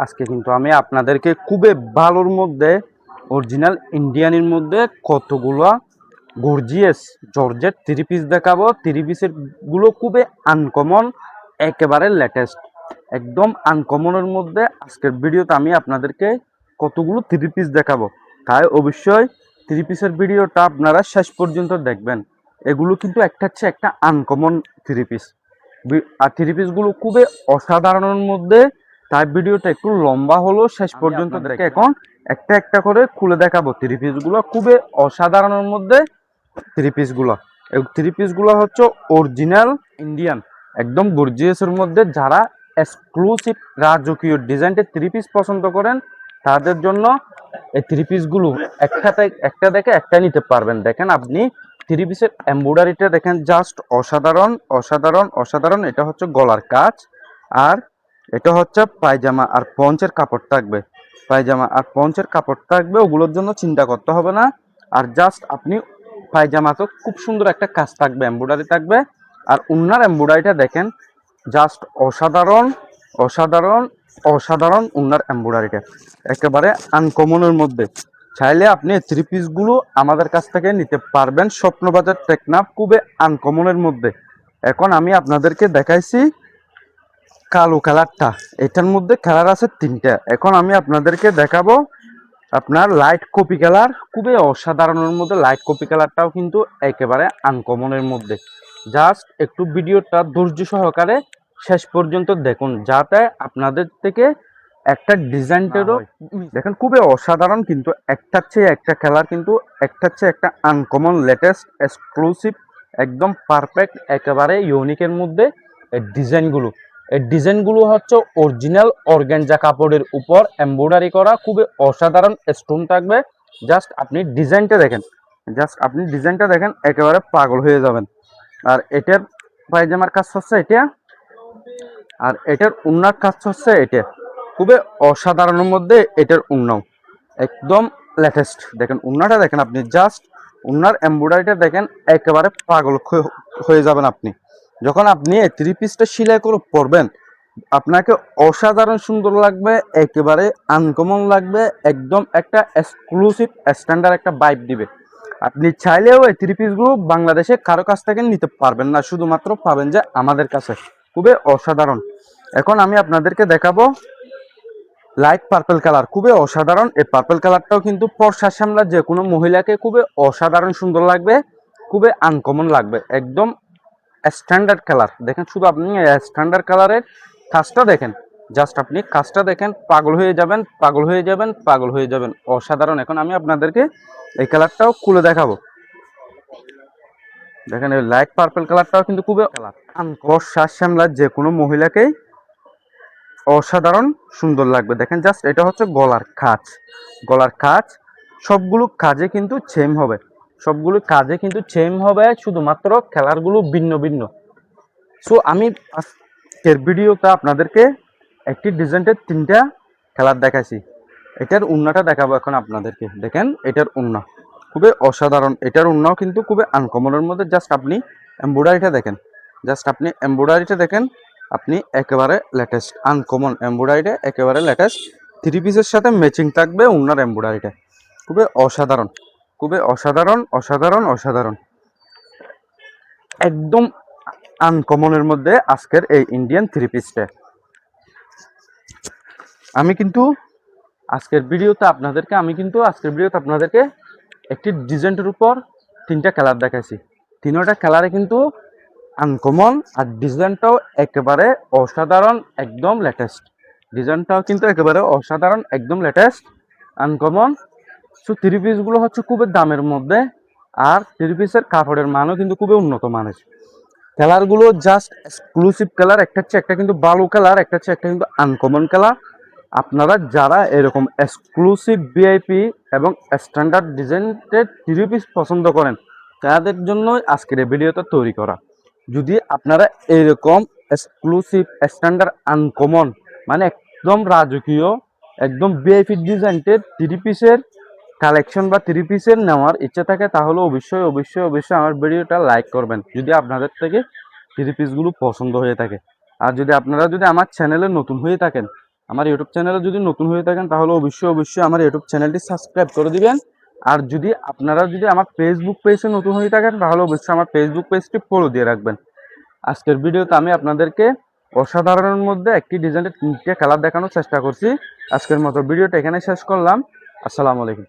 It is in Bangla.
আজকে কিন্তু আমি আপনাদেরকে খুবই ভালোর মধ্যে অরিজিনাল ইন্ডিয়ানের মধ্যে কতগুলো গর্জিয়াস জর্জেট থ্রি পিস দেখাবো। থ্রি পিসের গুলো খুবই আনকমন, একেবারে লেটেস্ট, একদম আনকমনের মধ্যে আজকের ভিডিওতে আমি আপনাদেরকে কতগুলো থ্রি পিস দেখাবো। তাই অবশ্যই থ্রি পিসের ভিডিওটা আপনারা শেষ পর্যন্ত দেখবেন। এগুলো কিন্তু একটা হচ্ছে একটা আনকমন থ্রি পিস, আর থ্রি পিসগুলো খুবই অসাধারণের মধ্যে। তাই ভিডিওটা একটু লম্বা হলো, শেষ পর্যন্ত দেখে এখন একটা একটা করে খুলে দেখাবো থ্রি পিসগুলো। খুবই অসাধারণের মধ্যে থ্রি পিসগুলো, এই থ্রি পিসগুলো হচ্ছে অরিজিনাল ইন্ডিয়ান, একদম গর্জিয়াসের মধ্যে। যারা এক্সক্লুসিভ রাজকীয় ডিজাইনের থ্রি পিস পছন্দ করেন তাদের জন্য এই থ্রি পিসগুলো একটা দেখে একটা নিতে পারবেন। দেখেন আপনি থ্রি পিসের এমব্রয়ডারিটা দেখেন, জাস্ট অসাধারণ অসাধারণ অসাধারণ। এটা হচ্ছে গলার কাজ, আর এটা হচ্ছে পায়জামা আর পঞ্চের কাপড় থাকবে। পায়জামা আর পঞ্চের কাপড় থাকবে, ওগুলোর জন্য চিন্তা করতে হবে না। আর জাস্ট আপনি পায়জামা তো খুব সুন্দর একটা কাজ থাকবে, এমব্রয়ডারি থাকবে। আর উন্নার এমব্রয়ডারিটা দেখেন, জাস্ট অসাধারণ অসাধারণ অসাধারণ। উন্নার এমব্রয়ডারিটা একেবারে আনকমনের মধ্যে। চাইলে আপনি থ্রি পিসগুলো আমাদের কাছ থেকে নিতে পারবেন স্বপ্নবাজার টেকনাফ, খুবই আনকমনের মধ্যে। এখন আমি আপনাদেরকে দেখাইছি কালো কালারটা, এটার মধ্যে কালার আছে তিনটা। এখন আমি আপনাদেরকে দেখাবো আপনার লাইট কপি কালার, খুবই অসাধারণের মধ্যে। লাইট কপি কালারটাও কিন্তু একেবারে আনকমনের মধ্যে। জাস্ট একটু ভিডিওটা ধৈর্য সহকারে শেষ পর্যন্ত দেখুন, যাতে আপনাদের থেকে একটা ডিজাইনটারও দেখেন খুবই অসাধারণ। কিন্তু একটার চেয়ে একটা কালার, কিন্তু একটার চেয়ে একটা আনকমন, লেটেস্ট, এক্সক্লুসিভ, একদম পারফেক্ট, একেবারে ইউনিকের মধ্যে এই ডিজাইনগুলো হচ্ছে অরিজিনাল অর্গানজা কাপড়ের উপর এমব্রয়ডারি করা, খুবই অসাধারণ স্টোন থাকবে। জাস্ট আপনি ডিজাইনটা দেখেন, একেবারে পাগল হয়ে যাবেন। আর এটার পায়জামার কাজ হচ্ছে এটা, আর এটার উন্নার কাজ হচ্ছে এটা, খুবই অসাধারণের মধ্যে। এটার উন্নাও একদম লেটেস্ট। দেখেন উন্নাটা দেখেন আপনি, জাস্ট উন্নার এমব্রয়ডারিটা দেখেন, একেবারে পাগল হয়ে যাবেন আপনি যখন আপনি এই থ্রি পিসটা সেলাই করে পরবেন। আপনাকে অসাধারণ সুন্দর লাগবে, একেবারে আনকমন লাগবে, একদম একটা এক্সক্লুসিভ স্ট্যান্ডার্ড একটা ভাইব দিবে। আপনি চাইলেও এই থ্রি পিসগুলো বাংলাদেশে কারো কাছ থেকে নিতে পারবেন না, শুধুমাত্র পাবেন যে আমাদের কাছে। খুবই অসাধারণ। এখন আমি আপনাদেরকে দেখাবো লাইট পার্পল কালার, খুবই অসাধারণ। এই পার্পল কালারটাও কিন্তু পরশার সামলা যে কোনো মহিলাকে খুবই অসাধারণ সুন্দর লাগবে, খুবই আনকমন লাগবে, একদম স্ট্যান্ডার্ড কালার। দেখেন শুধু আপনি স্ট্যান্ডার্ড কালারের কাজটা দেখেন, জাস্ট আপনি কাজটা দেখেন, পাগল হয়ে যাবেন পাগল হয়ে যাবেন পাগল হয়ে যাবেন। অসাধারণ। এখন আমি আপনাদেরকে এই কালারটাও খুলে দেখাবো। দেখেন এই লাইট পার্পল কালারটাও কিন্তু খুবই বর্ষার শ্যামলা যে কোনো মহিলাকেই অসাধারণ সুন্দর লাগবে। দেখেন জাস্ট এটা হচ্ছে গলার কাজ সবগুলো কাজে কিন্তু সেম হবে, শুধুমাত্র কালারগুলো ভিন্ন ভিন্ন। সো আমি আজকের ভিডিওতে আপনাদেরকে একটি ডিজাইনের তিনটা কালার দেখাইছি। এটার উন্নাটা দেখাবো এখন আপনাদেরকে। দেখেন এটার উন্না খুবই অসাধারণ, এটার উন্নাও কিন্তু খুবই আনকমনের মধ্যে। জাস্ট আপনি এমব্রয়ডারিটা দেখেন, আপনি একেবারে লেটেস্ট, আনকমন এমব্রয়ডারিটা, একেবারে লেটেস্ট। থ্রি পিসের সাথে ম্যাচিং থাকবে উন্নার এমব্রয়ডারিটা, খুবই অসাধারণ, খুবই অসাধারণ অসাধারণ অসাধারণ, একদম আনকমনের মধ্যে আজকের এই ইন্ডিয়ান থ্রি পিসটা। আমি কিন্তু আজকের ভিডিওতে আপনাদেরকে একটি ডিজাইনের উপর তিনটা কালার দেখাইছি। তিনটা কালারে কিন্তু আনকমন, আর ডিজাইনটাও একেবারে অসাধারণ, একদম লেটেস্ট। আনকমন। সো থ্রি পিসগুলো হচ্ছে খুবই দামের মধ্যে, আর থ্রি পিসের কাপড়ের মানও কিন্তু খুবই উন্নত মানের। কালারগুলো জাস্ট এক্সক্লুসিভ কালার, একটা হচ্ছে একটা কিন্তু ভালো কালার, একটা হচ্ছে একটা কিন্তু আনকমন কালার। আপনারা যারা এরকম এক্সক্লুসিভ ভিআইপি এবং স্ট্যান্ডার্ড ডিজাইনের থ্রি পিস পছন্দ করেন তাদের জন্য আজকের এই ভিডিওটা তৈরি করা। যদি আপনারা এরকম এক্সক্লুসিভ স্ট্যান্ডার্ড আনকমন, মানে একদম রাজকীয়, একদম ভিআইপি ডিজাইনের থ্রি পিসের কালেকশন বা থ্রি পিসের নেওয়ার ইচ্ছা থাকে, তাহলে অবশ্যই অবশ্যই অবশ্যই আমার ভিডিওটা লাইক করবেন যদি আপনাদের থেকে থ্রি পিসগুলো পছন্দ হয়ে থাকে। আর যদি আপনারা আমার চ্যানেলে নতুন হয়ে থাকেন, আমার ইউটিউব চ্যানেলে যদি নতুন হয়ে থাকেন তাহলে অবশ্যই আমার ইউটিউব চ্যানেলটি সাবস্ক্রাইব করে দিবেন। আর যদি আপনারা আমার ফেসবুক পেজে নতুন হয়ে থাকেন তাহলে অবশ্যই আমার ফেসবুক পেজটি ফলো দিয়ে রাখবেন। আজকের ভিডিওতে আমি আপনাদেরকে অসাধারণের মধ্যে একটি ডিজাইনের 3টে কালার দেখানোর চেষ্টা করছি। আজকের মতো ভিডিওটা এখানে শেষ করলাম। আসসালামু আলাইকুম।